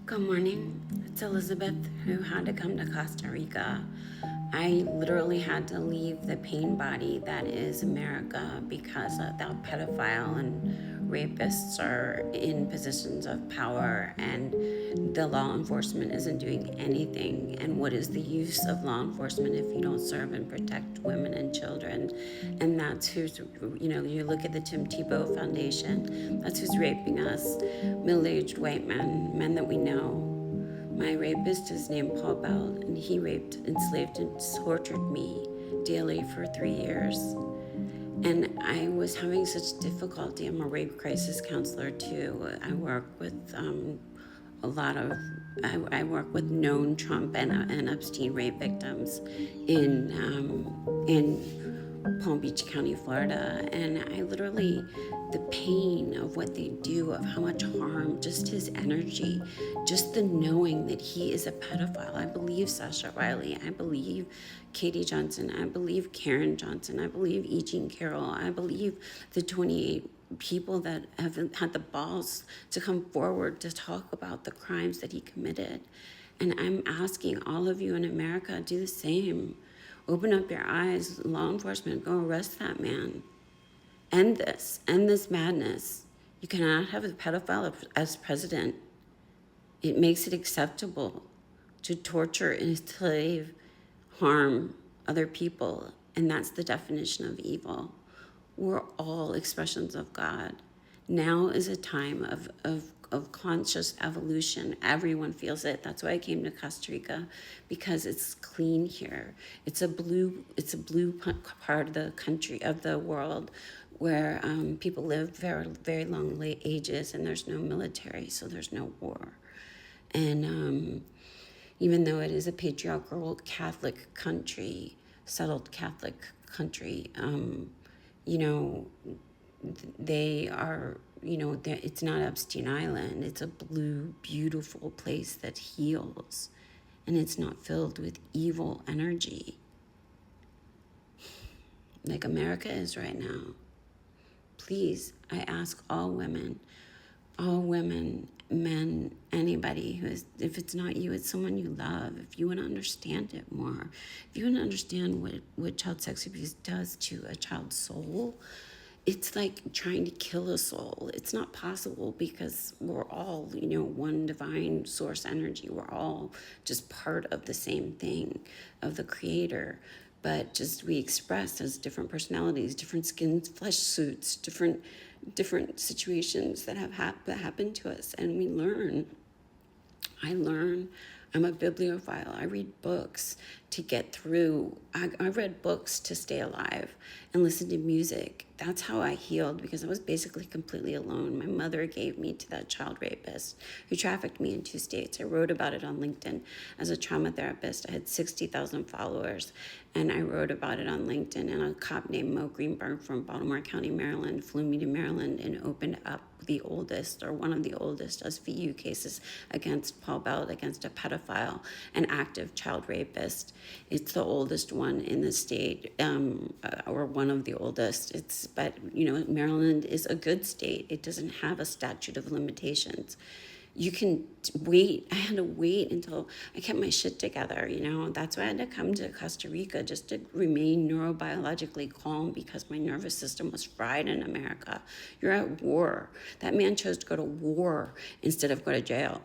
Good morning. It's Elizabeth who had to come to Costa Rica. I literally had to leave the pain body that is America because of that pedophile and rapists are in positions of power and the law enforcement isn't doing anything. And what is the use of law enforcement if you don't serve and protect women and children? And that's who's, you look at the Tim Tebow Foundation, that's who's raping us, middle-aged white men that we know. My rapist is named Paul Bell, and he raped, enslaved, and tortured me daily for 3 years. And I was having such difficulty. I'm a rape crisis counselor too. I work with a lot of, I work with known Trump and Epstein rape victims in Palm Beach County, Florida. And I literally, the pain of what they do, of how much harm, just his energy, just the knowing that he is a pedophile. I believe Sasha Riley. I believe Katie Johnson. I believe Karen Johnson. I believe E. Jean Carroll. I believe the 28 people that have had the balls to come forward to talk about the crimes that he committed. And I'm asking all of you in America, do the same. Open up your eyes, law enforcement, go arrest that man. End this madness. You cannot have a pedophile as president. It makes it acceptable to torture, enslave, harm other people. And that's the definition of evil. We're all expressions of God. Now is a time of conscious evolution. Everyone feels it. That's why I came to Costa Rica, because it's clean here. It's a blue part of the country, of the world, where people live very, very long ages, and there's no military, so there's no war. And even though it is a patriarchal Catholic country, settled Catholic country, they are, it's not Epstein Island. It's a blue, beautiful place that heals, and it's not filled with evil energy like America is right now. Please, I ask all women, men, anybody who is, if it's not you, it's someone you love, if you want to understand it more, if you want to understand what child sex abuse does to a child's soul, it's like trying to kill a soul. It's not possible, because we're all, one divine source energy. We're all just part of the same thing, of the creator. But just we express as different personalities, different skin, flesh suits, different situations that have happened to us. And we learn. I learn. I'm a bibliophile. I read books to get through. I read books to stay alive and listen to music. That's how I healed, because I was basically completely alone. My mother gave me to that child rapist who trafficked me in 2 states. I wrote about it on LinkedIn as a trauma therapist. I had 60,000 followers, and I wrote about it on LinkedIn. And a cop named Mo Greenberg from Baltimore County, Maryland, flew me to Maryland and opened up the oldest, or one of the oldest, SVU cases against Paul Bell, against a pedophile, an active child rapist. It's the oldest one in the state, or one of the oldest. But Maryland is a good state. It doesn't have a statute of limitations. You can wait. I had to wait until I kept my shit together, That's why I had to come to Costa Rica, just to remain neurobiologically calm, because my nervous system was fried in America. You're at war. That man chose to go to war instead of go to jail.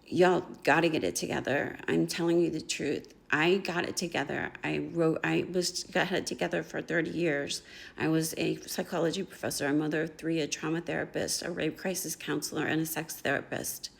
Y'all got to get it together. I'm telling you the truth. I got it together. Got it together for 30 years. I was a psychology professor, a mother of 3, a trauma therapist, a rape crisis counselor, and a sex therapist.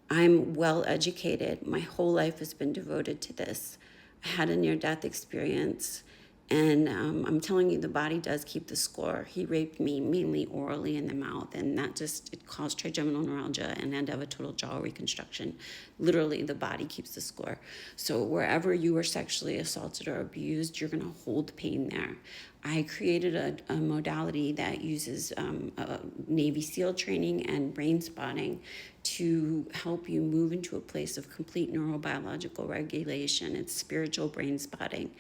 I'm well educated. My whole life has been devoted to this. I had a near-death experience. And I'm telling you, the body does keep the score. He raped me mainly orally in the mouth, and it caused trigeminal neuralgia, and I had to have a total jaw reconstruction. Literally, the body keeps the score. So wherever you were sexually assaulted or abused, you're going to hold pain there. I created a modality that uses Navy SEAL training and brain spotting to help you move into a place of complete neurobiological regulation. It's spiritual brain spotting.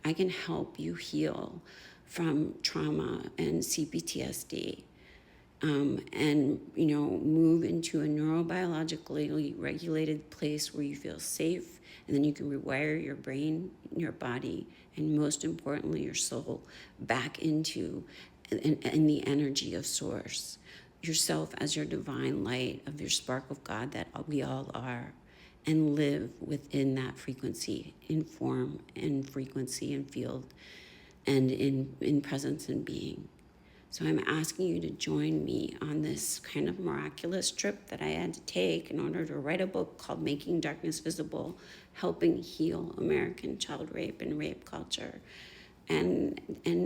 I can help you heal from trauma and CPTSD. and, move into a neurobiologically regulated place where you feel safe, and then you can rewire your brain, your body, and most importantly, your soul back into in the energy of source, yourself as your divine light of your spark of God that we all are, and live within that frequency, in form and frequency and field, and in presence and being. So I'm asking you to join me on this kind of miraculous trip that I had to take in order to write a book called Making Darkness Visible, Helping Heal American Child Rape and Rape Culture. And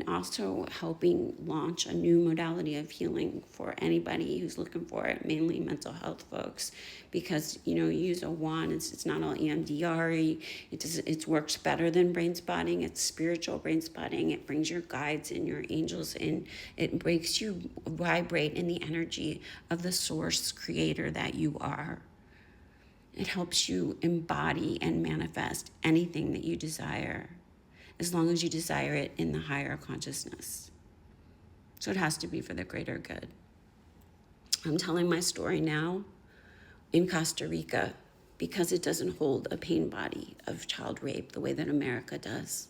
also helping launch a new modality of healing for anybody who's looking for it, mainly mental health folks, because you use a wand. It's not all EMDR. It works better than brain spotting. It's spiritual brain spotting. It brings your guides and your angels in. It makes you vibrate in the energy of the source creator that you are. It helps you embody and manifest anything that you desire, as long as you desire it in the higher consciousness. So it has to be for the greater good. I'm telling my story now in Costa Rica because it doesn't hold a pain body of child rape the way that America does.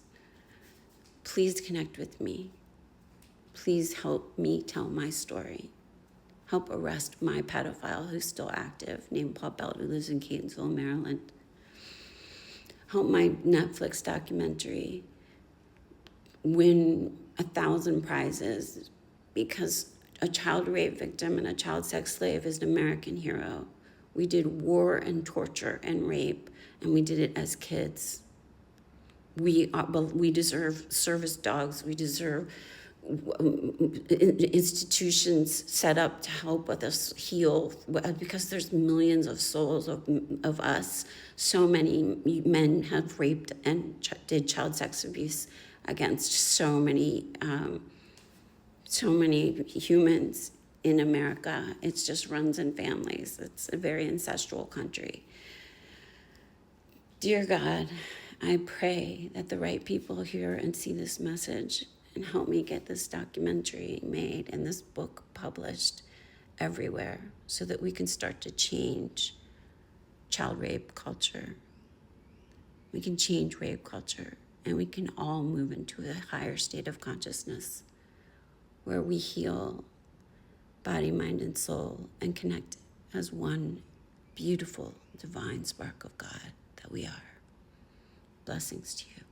Please connect with me. Please help me tell my story. Help arrest my pedophile who's still active, named Paul Belt, who lives in Catonsville, Maryland. Help my Netflix documentary win 1,000 prizes, because a child rape victim and a child sex slave is an American hero. We did war and torture and rape, and we did it as kids. We deserve service dogs. We deserve institutions set up to help with us heal, because there's millions of souls of us. So many men have raped and did child sex abuse against so many humans in America. It just runs in families. It's a very ancestral country. Dear God, I pray that the right people hear and see this message and help me get this documentary made and this book published everywhere so that we can start to change child rape culture. We can change rape culture, and we can all move into a higher state of consciousness where we heal body, mind, and soul and connect as one beautiful, divine spark of God that we are. Blessings to you.